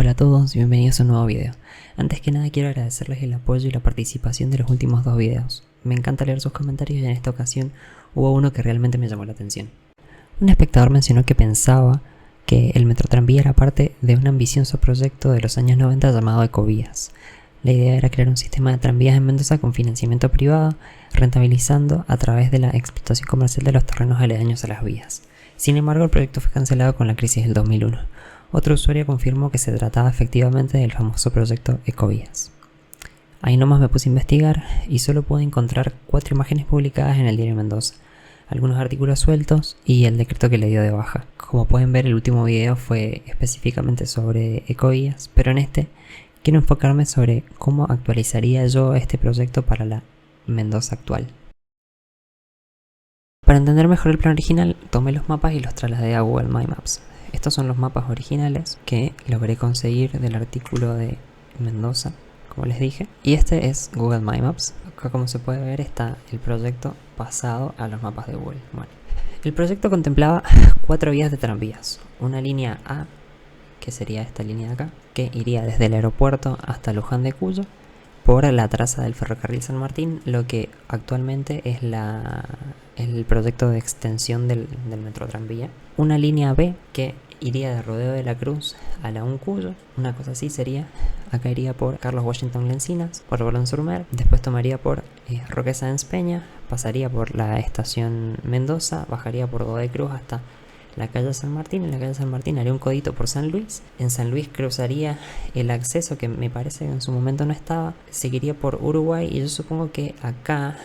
Hola a todos y bienvenidos a un nuevo video. Antes que nada quiero agradecerles el apoyo y la participación de los últimos dos videos. Me encanta leer sus comentarios y en esta ocasión hubo uno que realmente me llamó la atención. Un espectador mencionó que pensaba que el Metrotranvía era parte de un ambicioso proyecto de los años 90 llamado Ecovías. La idea era crear un sistema de tranvías en Mendoza con financiamiento privado, rentabilizando a través de la explotación comercial de los terrenos aledaños a las vías. Sin embargo, el proyecto fue cancelado con la crisis del 2001. Otro usuario confirmó que se trataba efectivamente del famoso proyecto Ecovías. Ahí nomás me puse a investigar y solo pude encontrar 4 imágenes publicadas en el diario Mendoza, algunos artículos sueltos y el decreto que le dio de baja. Como pueden ver, el último video fue específicamente sobre Ecovías, pero en este quiero enfocarme sobre cómo actualizaría yo este proyecto para la Mendoza actual. Para entender mejor el plan original, tomé los mapas y los trasladé a Google My Maps. Estos son los mapas originales que logré conseguir del artículo de Mendoza, como les dije. Y este es Google My Maps. Acá, como se puede ver, está el proyecto pasado a los mapas de Google. Bueno, el proyecto contemplaba 4 vías de tranvías. Una línea A, que sería esta línea de acá, que iría desde el aeropuerto hasta Luján de Cuyo por la traza del ferrocarril San Martín, lo que actualmente es el proyecto de extensión del Metrotranvía. Una línea B que iría de Rodeo de la Cruz a la Uncuyo, una cosa así sería. Acá iría por Carlos Washington Lencinas, por Boulogne-sur-Mer, después tomaría por Roque Sáenz Peña, pasaría por la estación Mendoza, bajaría por Godoy Cruz hasta la calle San Martín. En la calle San Martín haría un codito por San Luis. En San Luis cruzaría el acceso, que me parece que en su momento no estaba. Seguiría por Uruguay y yo supongo que acá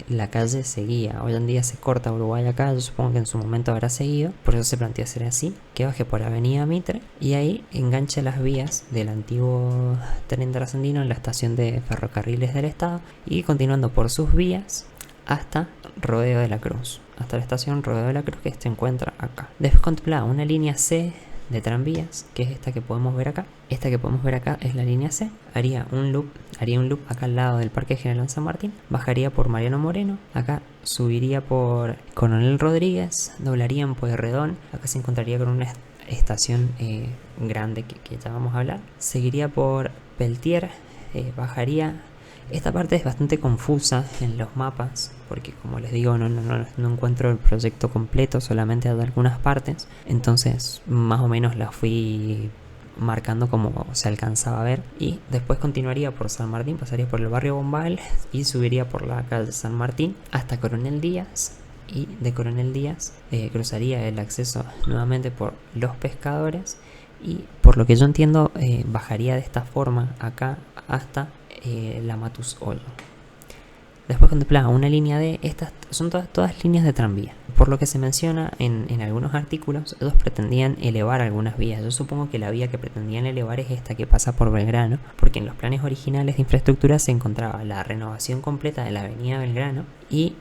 la calle seguía. Hoy en día se corta Uruguay acá. Yo supongo que en su momento habrá seguido. Por eso se planteó hacer así. Que baje por Avenida Mitre y ahí enganche las vías del antiguo tren trasandino en la estación de ferrocarriles del estado. Y continuando por sus vías hasta Rodeo de la Cruz, hasta la estación Rodeo de la Cruz, que se encuentra acá. Después contemplaba una línea C de tranvías, que es esta que podemos ver acá. Esta que podemos ver acá es la línea C. Haría un loop acá al lado del Parque General San Martín, bajaría por Mariano Moreno, acá subiría por Coronel Rodríguez, doblaría en Pueyrredón, acá se encontraría con una estación grande que ya vamos a hablar, seguiría por Peltier, bajaría. Esta parte es bastante confusa en los mapas, porque como les digo no encuentro el proyecto completo, solamente hay algunas partes. Entonces más o menos la fui marcando como se alcanzaba a ver. Y después continuaría por San Martín, pasaría por el barrio Bombal y subiría por la calle San Martín hasta Coronel Díaz. Y de Coronel Díaz cruzaría el acceso nuevamente por Los Pescadores. Y por lo que yo entiendo bajaría de esta forma acá hasta la Matus Olmo. Después contemplaba una línea D. Estas son todas líneas de tranvía. Por lo que se menciona en algunos artículos, ellos pretendían elevar algunas vías. Yo supongo que la vía que pretendían elevar es esta que pasa por Belgrano, porque en los planes originales de infraestructura se encontraba la renovación completa de la avenida Belgrano y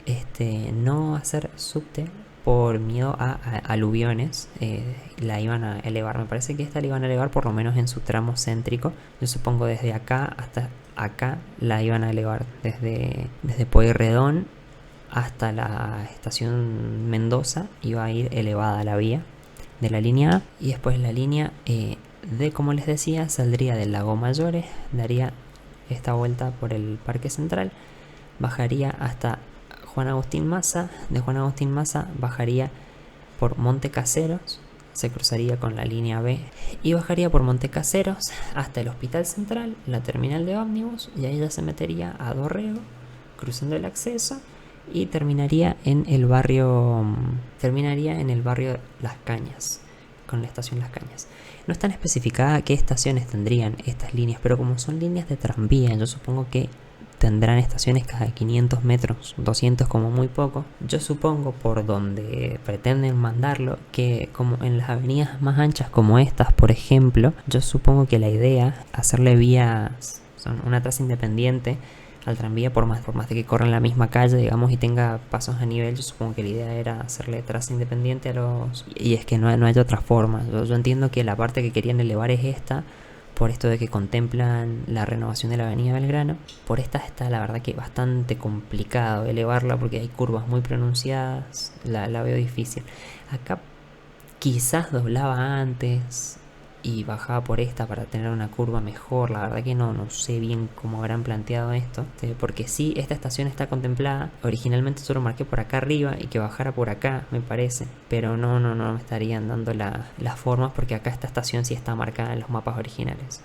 no hacer subte por miedo a aluviones. La iban a elevar, me parece que esta la iban a elevar por lo menos en su tramo céntrico. Yo supongo desde acá hasta acá la iban a elevar, desde Pueyrredón hasta la estación Mendoza iba a ir elevada la vía de la línea A. Y después la línea D, como les decía, saldría del Lago Mayores, daría esta vuelta por el Parque Central, bajaría hasta Juan Agustín Maza. De Juan Agustín Maza bajaría por Monte Caseros, se cruzaría con la línea B y bajaría por Monte Caseros hasta el Hospital Central, la terminal de ómnibus, y ahí ya se metería a Dorrego, cruzando el acceso, y terminaría en el barrio Las Cañas, con la estación Las Cañas. No están especificadas qué estaciones tendrían estas líneas, pero como son líneas de tranvía, yo supongo que tendrán estaciones cada 500 metros, 200 como muy poco. Yo supongo, por donde pretenden mandarlo, que como en las avenidas más anchas como estas, por ejemplo, yo supongo que la idea hacerle vías, son una traza independiente al tranvía, por más de que corra en la misma calle, digamos, y tenga pasos a nivel. Yo supongo que la idea era hacerle traza independiente a los... Y es que no hay otra forma. Yo entiendo que la parte que querían elevar es esta, por esto de que contemplan la renovación de la avenida Belgrano. Por esta está la verdad que bastante complicado elevarla, porque hay curvas muy pronunciadas, la veo difícil. Acá quizás doblaba antes, y bajaba por esta para tener una curva mejor. La verdad que no sé bien cómo habrán planteado esto, porque sí, esta estación está contemplada. Originalmente solo marqué por acá arriba y que bajara por acá, me parece, pero no me estarían dando las formas, porque acá esta estación sí está marcada en los mapas originales.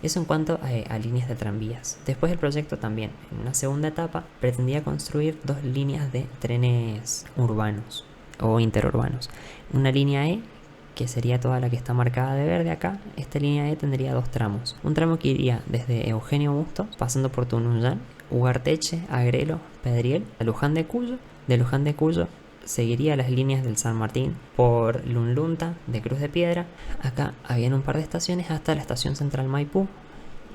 Eso en cuanto a líneas de tranvías. Después del proyecto también, en una segunda etapa, pretendía construir 2 líneas de trenes urbanos o interurbanos. Una línea E, que sería toda la que está marcada de verde acá. Esta línea E tendría 2 tramos. Un tramo que iría desde Eugenio Bustos, pasando por Tunuyán, Ugarteche, Agrelo, Pedriel, a Luján de Cuyo. De Luján de Cuyo seguiría las líneas del San Martín por Lunlunta, de Cruz de Piedra. Acá habían un par de estaciones hasta la estación central Maipú,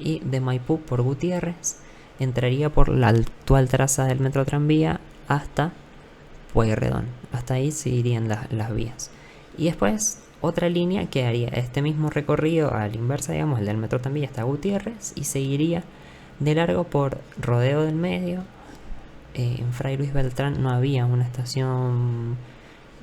y de Maipú por Gutiérrez entraría por la actual traza del metro tranvía hasta Pueyrredón. Hasta ahí seguirían las vías. Y después otra línea que haría este mismo recorrido a la inversa, digamos, el del metro tranvía hasta Gutiérrez, y seguiría de largo por Rodeo del Medio. En Fray Luis Beltrán no había una estación,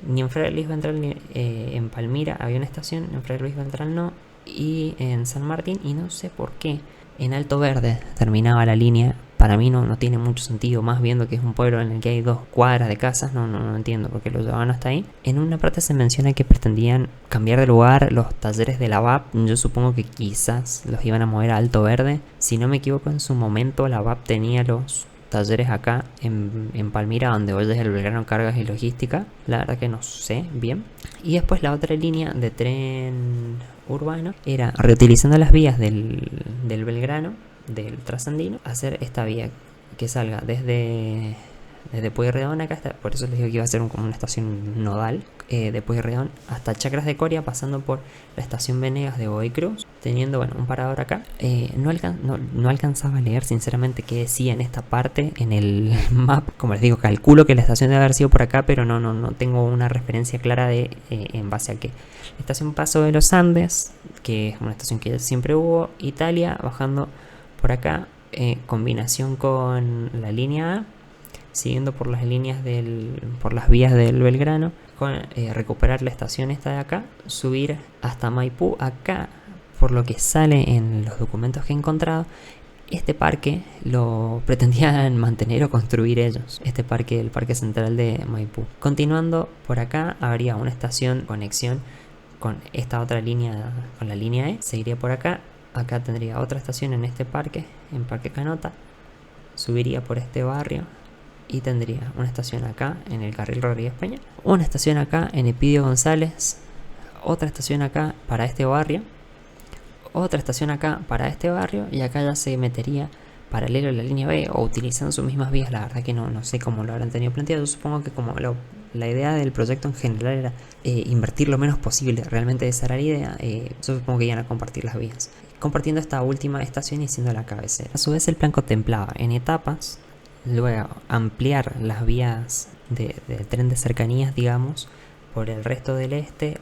ni en Fray Luis Beltrán ni en Palmira había una estación, en Fray Luis Beltrán no, y en San Martín, y no sé por qué en Alto Verde terminaba la línea. Para mí no tiene mucho sentido, más viendo que es un pueblo en el que hay 2 cuadras de casas. No entiendo por qué lo llevaban hasta ahí. En una parte se menciona que pretendían cambiar de lugar los talleres de la VAP. Yo supongo que quizás los iban a mover a Alto Verde. Si no me equivoco, en su momento la VAP tenía los talleres acá en Palmira, donde hoy es el Belgrano Cargas y Logística. La verdad que no sé bien. Y después la otra línea de tren urbano era, reutilizando las vías del Belgrano, del Trasandino, hacer esta vía que salga desde Pueyrredón acá, por eso les digo que iba a ser como una estación nodal, de Pueyrredón hasta Chacras de Coria, pasando por la estación Venegas de Godoy Cruz, teniendo un parador acá. No alcanzaba a leer sinceramente qué decía en esta parte en el map. Como les digo, calculo que la estación debe haber sido por acá, pero no tengo una referencia clara de en base a qué. La estación Paso de los Andes, que es una estación que siempre hubo. Italia, bajando por acá, combinación con la línea A, siguiendo por las líneas por las vías del Belgrano, recuperar la estación esta de acá, subir hasta Maipú. Acá, por lo que sale en los documentos que he encontrado, este parque lo pretendían mantener o construir ellos, el parque central de Maipú. Continuando por acá, habría una estación conexión con esta otra línea, con la línea E, seguiría por acá. Acá tendría otra estación en este parque, en Parque Canota, subiría por este barrio y tendría una estación acá en el carril Rodríguez Peña, una estación acá en Epidio González, otra estación acá para este barrio, otra estación acá para este barrio, y acá ya se metería paralelo a la línea B o utilizando sus mismas vías. La verdad que no sé cómo lo habrán tenido planteado. Yo supongo que como la idea del proyecto en general era invertir lo menos posible, realmente esa era la idea. Yo supongo que iban a compartir las vías, compartiendo esta última estación y siendo la cabecera. A su vez, el plan contemplaba en etapas luego ampliar las vías del tren de cercanías, digamos, por el resto del este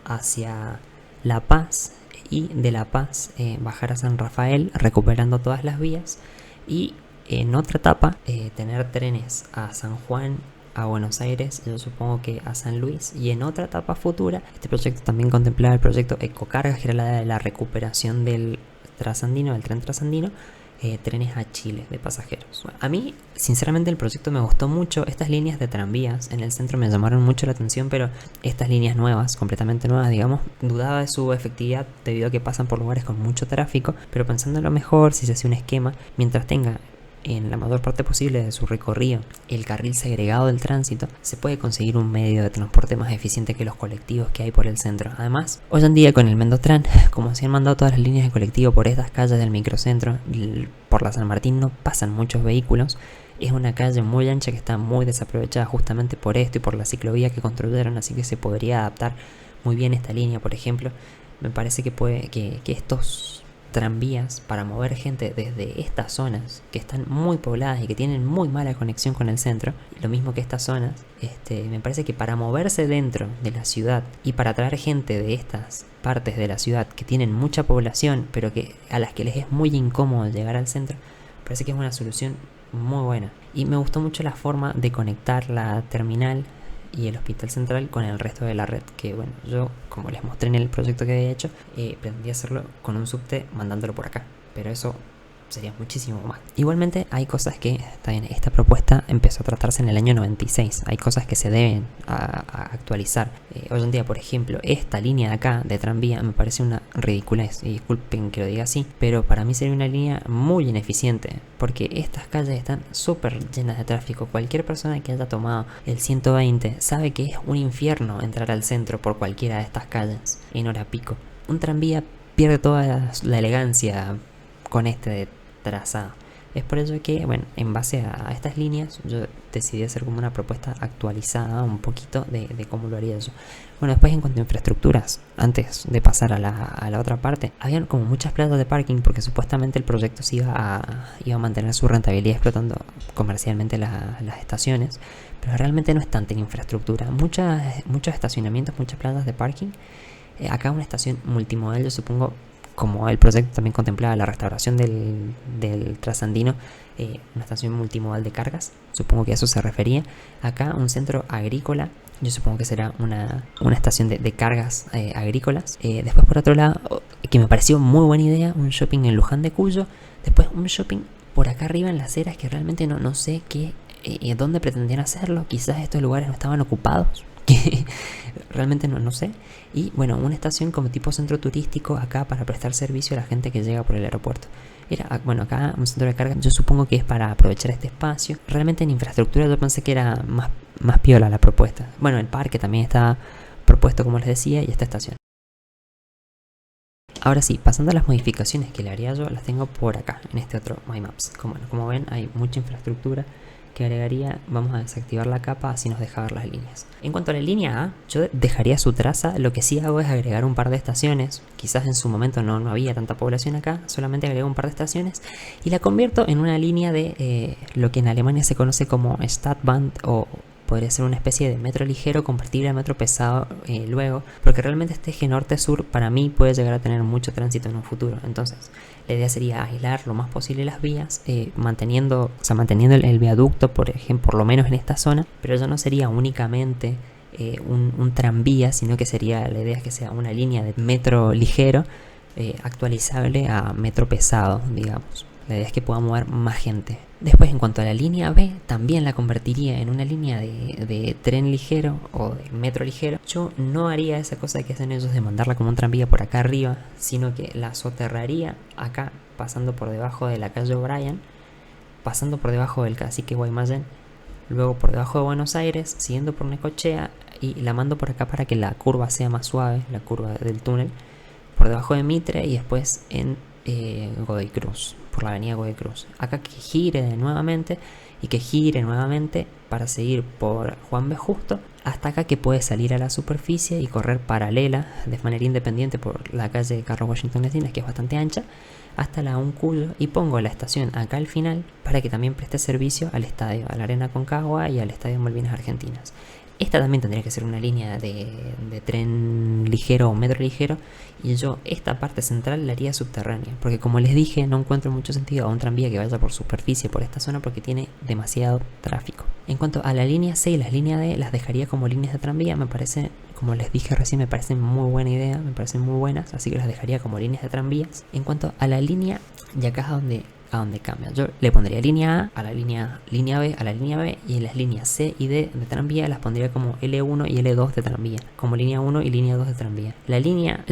hacia La Paz, y de La Paz bajar a San Rafael recuperando todas las vías, y en otra etapa tener trenes a San Juan, a Buenos Aires, yo supongo que a San Luis, y en otra etapa futura este proyecto también contemplaba el proyecto Ecocargas, que era la de la recuperación del trasandino, del tren trasandino, trenes a Chile de pasajeros. Bueno, a mí sinceramente el proyecto me gustó mucho. Estas líneas de tranvías en el centro me llamaron mucho la atención, pero estas líneas nuevas, completamente nuevas, digamos, dudaba de su efectividad debido a que pasan por lugares con mucho tráfico. Pero pensando en lo mejor, si se hace un esquema, mientras tenga en la mayor parte posible de su recorrido el carril segregado del tránsito, se puede conseguir un medio de transporte más eficiente que los colectivos que hay por el centro. Además, hoy en día con el Mendotran, como se han mandado todas las líneas de colectivo por estas calles del microcentro, por la San Martín no pasan muchos vehículos. Es una calle muy ancha que está muy desaprovechada justamente por esto y por la ciclovía que construyeron, así que se podría adaptar muy bien esta línea. Por ejemplo, me parece que estos tranvías para mover gente desde estas zonas que están muy pobladas y que tienen muy mala conexión con el centro, lo mismo que estas zonas, me parece que para moverse dentro de la ciudad y para traer gente de estas partes de la ciudad que tienen mucha población pero a las que les es muy incómodo llegar al centro, parece que es una solución muy buena. Y me gustó mucho la forma de conectar la terminal y el Hospital Central con el resto de la red, que bueno, yo como les mostré en el proyecto que había hecho, pretendía hacerlo con un subte mandándolo por acá, pero eso sería muchísimo más. Igualmente hay cosas que, está bien, esta propuesta empezó a tratarse en el año 96, hay cosas que se deben a actualizar. Hoy en día, por ejemplo, esta línea de acá de tranvía me parece una ridiculez, y disculpen que lo diga así, pero para mí sería una línea muy ineficiente, porque estas calles están súper llenas de tráfico. Cualquier persona que haya tomado el 120 sabe que es un infierno entrar al centro por cualquiera de estas calles en hora pico. Un tranvía pierde toda la elegancia con este trazado. Es por ello que, bueno, en base a estas líneas, yo decidí hacer como una propuesta actualizada un poquito de cómo lo haría yo. Bueno, después en cuanto a infraestructuras, antes de pasar a la otra parte, habían como muchas plazas de parking porque supuestamente el proyecto se iba a mantener su rentabilidad explotando comercialmente las estaciones, pero realmente no es tanta en infraestructura. Muchos estacionamientos, muchas plazas de parking. Acá una estación multimodal, yo supongo, como el proyecto también contemplaba la restauración del trasandino, una estación multimodal de cargas, supongo que a eso se refería. Acá un centro agrícola, yo supongo que será una estación de cargas agrícolas. Después por otro lado, que me pareció muy buena idea, un shopping en Luján de Cuyo. Después un shopping por acá arriba en Las Heras, que realmente no sé dónde pretendían hacerlo. Quizás estos lugares no estaban ocupados, que realmente no sé. Y bueno, una estación como tipo centro turístico acá para prestar servicio a la gente que llega por el aeropuerto. Bueno, acá un centro de carga, yo supongo que es para aprovechar este espacio. Realmente en infraestructura yo pensé que era más piola la propuesta. Bueno, el parque también está propuesto, como les decía, y esta estación. Ahora sí, pasando a las modificaciones que le haría yo, las tengo por acá, en este otro My Maps. Como ven, hay mucha infraestructura que agregaría. Vamos a desactivar la capa, así nos deja ver las líneas. En cuanto a la línea A, yo dejaría su traza. Lo que sí hago es agregar un par de estaciones. Quizás en su momento no había tanta población acá, solamente agrego un par de estaciones y la convierto en una línea de lo que en Alemania se conoce como Stadtbahn, o podría ser una especie de metro ligero convertible a metro pesado luego, porque realmente este eje norte-sur para mí puede llegar a tener mucho tránsito en un futuro. Entonces la idea sería aislar lo más posible las vías, manteniendo el viaducto, por ejemplo, por lo menos en esta zona, pero eso no sería únicamente un tranvía, sino que la idea es que sea una línea de metro ligero actualizable a metro pesado, digamos. La idea es que pueda mover más gente. Después, en cuanto a la línea B, también la convertiría en una línea de tren ligero o de metro ligero. Yo no haría esa cosa que hacen ellos de mandarla como un tranvía por acá arriba, sino que la soterraría acá, pasando por debajo de la calle O'Brien, pasando por debajo del cacique Guaymallén, luego por debajo de Buenos Aires, siguiendo por Necochea, y la mando por acá para que la curva sea más suave, la curva del túnel, por debajo de Mitre y después en Godoy Cruz, por la avenida Godoy Cruz. Acá que gire nuevamente y que gire nuevamente para seguir por Juan B. Justo hasta acá, que puede salir a la superficie y correr paralela de manera independiente por la calle Carlos Washington Encinas, que es bastante ancha, hasta la Un Cuyo, y pongo la estación acá al final para que también preste servicio al estadio, a la Arena Aconcagua y al estadio Malvinas Argentinas. Esta también tendría que ser una línea de tren ligero o metro ligero, y yo esta parte central la haría subterránea, porque como les dije, no encuentro mucho sentido a un tranvía que vaya por superficie por esta zona porque tiene demasiado tráfico. En cuanto a la línea C y las líneas D, las dejaría como líneas de tranvía. Me parece, como les dije recién, me parecen muy buena idea, me parecen muy buenas, así que las dejaría como líneas de tranvías. En cuanto a la línea, y acá es a donde cambia. Yo le pondría línea A a la línea B, a la línea B, y en las líneas C y D de tranvía las pondría como L1 y L2 de tranvía, como línea 1 y línea 2 de tranvía. La línea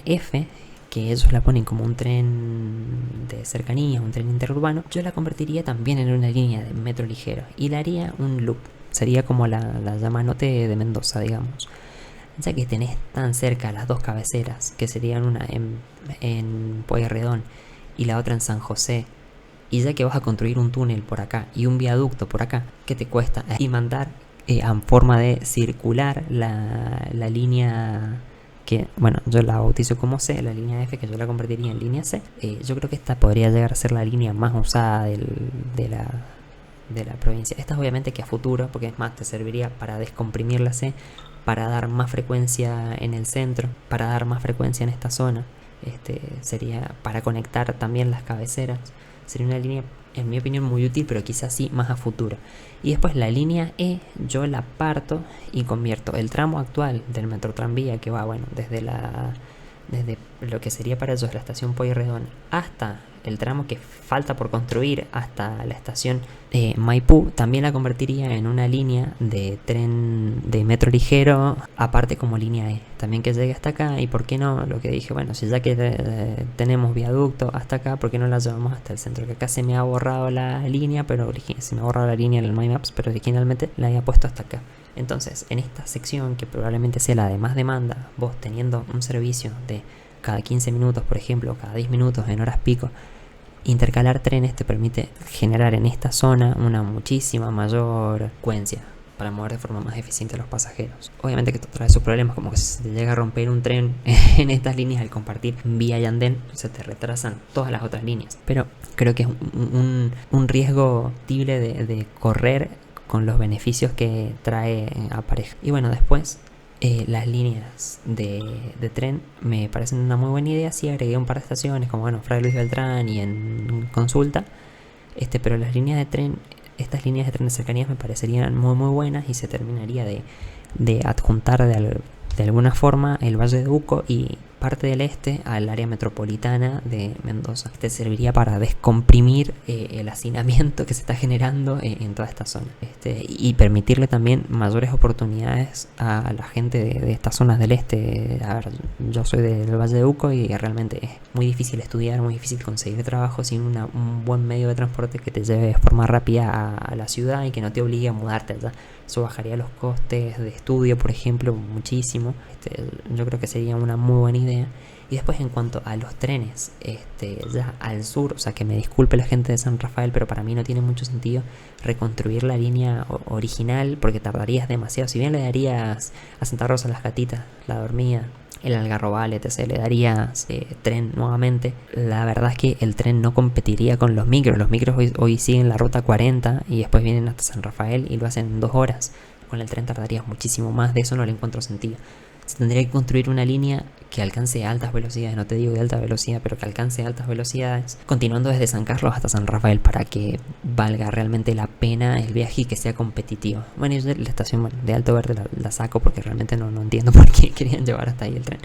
F, que ellos la ponen como un tren de cercanías, un tren interurbano, yo la convertiría también en una línea de metro ligero y le haría un loop. Sería como la Yamanote de Mendoza, digamos. Ya que tenés tan cerca las dos cabeceras, que serían una en Pueyrredón y la otra en San José, y ya que vas a construir un túnel por acá y un viaducto por acá, ¿qué te cuesta? Y mandar en forma de circular la línea que, bueno, yo la bautizo como C, la línea F, que yo la convertiría en línea C. Yo creo que esta podría llegar a ser la línea más usada de la provincia. Esta es obviamente que a futuro, porque es más, te serviría para descomprimir la C, para dar más frecuencia en el centro, para dar más frecuencia en esta zona. Sería para conectar también las cabeceras. sería una línea, en mi opinión, muy útil, pero quizás sí más a futuro. Y después la línea E, yo la parto y convierto el tramo actual del metro tranvía, que va, bueno, desde lo que sería para ellos la estación Pueyrredón hasta el tramo que falta por construir hasta la estación Maipú, también la convertiría en una línea de tren de metro ligero, aparte como línea E, también que llegue hasta acá. Y por qué no, lo que dije, bueno, si ya que tenemos viaducto hasta acá, ¿por qué no la llevamos hasta el centro? Que acá se me ha borrado la línea, pero se me ha borrado la línea en el My Maps, pero originalmente la había puesto hasta acá. Entonces, en esta sección, que probablemente sea la de más demanda, vos teniendo un servicio de cada 15 minutos, por ejemplo, cada 10 minutos en horas pico, intercalar trenes te permite generar en esta zona una muchísima mayor frecuencia para mover de forma más eficiente a los pasajeros. Obviamente que esto trae sus problemas, como que si se te llega a romper un tren en estas líneas al compartir vía y andén, se te retrasan todas las otras líneas. Pero creo que es un riesgo factible de correr con los beneficios que trae a pareja. Y bueno, después las líneas de tren me parecen una muy buena idea. Sí, agregué un par de estaciones como, bueno, Fray Luis Beltrán y en Consulta, pero las líneas de tren, estas líneas de tren de cercanías me parecerían muy muy buenas, y se terminaría de adjuntar de alguna forma el Valle de Uco y parte del este al área metropolitana de Mendoza. Este serviría para descomprimir el hacinamiento que se está generando en toda esta zona, y permitirle también mayores oportunidades a la gente de estas zonas del este. A ver, yo soy del Valle de Uco y realmente es muy difícil estudiar, muy difícil conseguir trabajo sin un buen medio de transporte que te lleve de forma rápida a la ciudad y que no te obligue a mudarte allá. Eso bajaría los costes de estudio, por ejemplo, muchísimo. Yo creo que sería una muy buena idea. Y después, en cuanto a los trenes, ya al sur, o sea, que me disculpe la gente de San Rafael, pero para mí no tiene mucho sentido reconstruir la línea original, porque tardarías demasiado. Si bien le darías a Santa Rosa Las Gatitas, La Dormida, el Algarrobal, etc., le darías tren nuevamente, la verdad es que el tren no competiría con los micros. Los micros hoy siguen la ruta 40 y después vienen hasta San Rafael y lo hacen en 2 horas. Con el tren tardarías muchísimo más, de eso no le encuentro sentido. Se tendría que construir una línea que alcance altas velocidades, no te digo de alta velocidad, pero que alcance altas velocidades, continuando desde San Carlos hasta San Rafael, para que valga realmente la pena el viaje y que sea competitivo. Bueno, yo la estación de Alto Verde la saco porque realmente no entiendo por qué querían llevar hasta ahí el tren.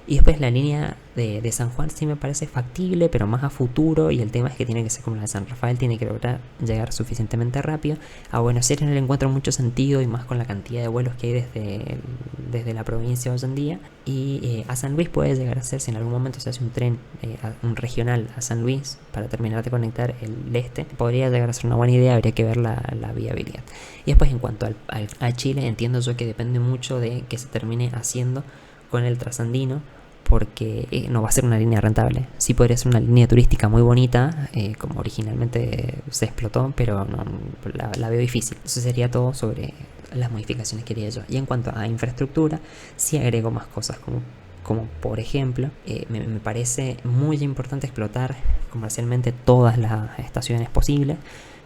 Y después la línea de San Juan sí me parece factible, pero más a futuro. Y el tema es que tiene que ser como la de San Rafael, tiene que lograr llegar suficientemente rápido. A Buenos Aires no le encuentro mucho sentido, y más con la cantidad de vuelos que hay desde la provincia hoy en día. Y a San Luis puede llegar a ser, si en algún momento se hace un tren, un regional a San Luis, para terminar de conectar el este, podría llegar a ser una buena idea. Habría que ver la viabilidad. Y después, en cuanto a Chile, entiendo yo que depende mucho de que se termine haciendo con el trasandino, porque no va a ser una línea rentable. Sí podría ser una línea turística muy bonita, como originalmente se explotó, pero no, la veo difícil. Eso sería todo sobre las modificaciones que haría yo. Y en cuanto a infraestructura, sí agrego más cosas, como por ejemplo, me parece muy importante explotar comercialmente todas las estaciones posibles,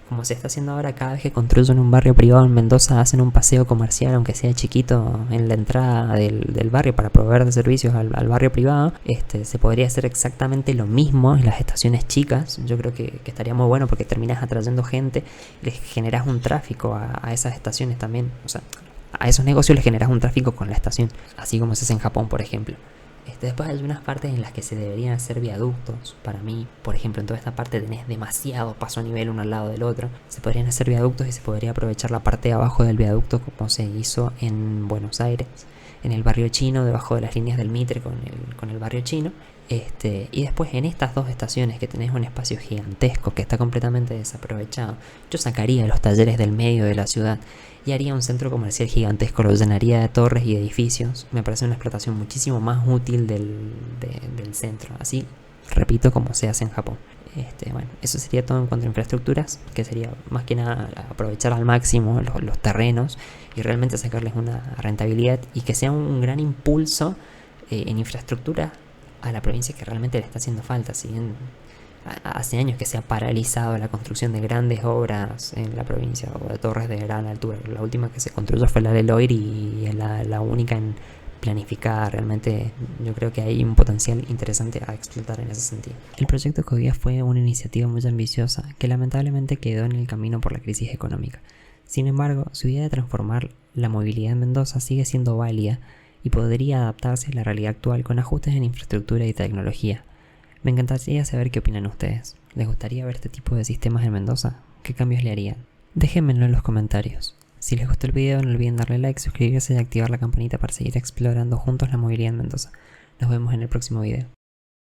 como se está haciendo ahora. Cada vez que construyen un barrio privado en Mendoza, hacen un paseo comercial, aunque sea chiquito, en la entrada del barrio, para proveer de servicios al barrio privado. Se podría hacer exactamente lo mismo en las estaciones chicas. Yo creo que estaría muy bueno, porque terminas atrayendo gente, les generas un tráfico a esas estaciones también. O sea, a esos negocios les generas un tráfico con la estación, así como se hace en Japón, por ejemplo. Después hay unas partes en las que se deberían hacer viaductos. Para mí, por ejemplo, en toda esta parte tenés demasiado paso a nivel uno al lado del otro. Se podrían hacer viaductos y se podría aprovechar la parte de abajo del viaducto, como se hizo en Buenos Aires, en el barrio chino, debajo de las líneas del Mitre con el barrio chino. Y después, en estas 2 estaciones que tenés un espacio gigantesco que está completamente desaprovechado, yo sacaría los talleres del medio de la ciudad y haría un centro comercial gigantesco, lo llenaría de torres y edificios. Me parece una explotación muchísimo más útil del centro, así, repito, como se hace en Japón. Bueno, eso sería todo en cuanto a infraestructuras, que sería más que nada aprovechar al máximo los terrenos y realmente sacarles una rentabilidad, y que sea un gran impulso en infraestructura a la provincia, que realmente le está haciendo falta. Si bien hace años que se ha paralizado la construcción de grandes obras en la provincia, o de torres de gran altura. La última que se construyó fue la de Loir, y es la única en planificar. Realmente yo creo que hay un potencial interesante a explotar en ese sentido. El proyecto Ecovía fue una iniciativa muy ambiciosa que lamentablemente quedó en el camino por la crisis económica. Sin embargo, su idea de transformar la movilidad en Mendoza sigue siendo válida y podría adaptarse a la realidad actual con ajustes en infraestructura y tecnología. Me encantaría saber qué opinan ustedes. ¿Les gustaría ver este tipo de sistemas en Mendoza? ¿Qué cambios le harían? Déjenmelo en los comentarios. Si les gustó el video no olviden darle like, suscribirse y activar la campanita para seguir explorando juntos la movilidad en Mendoza. Nos vemos en el próximo video.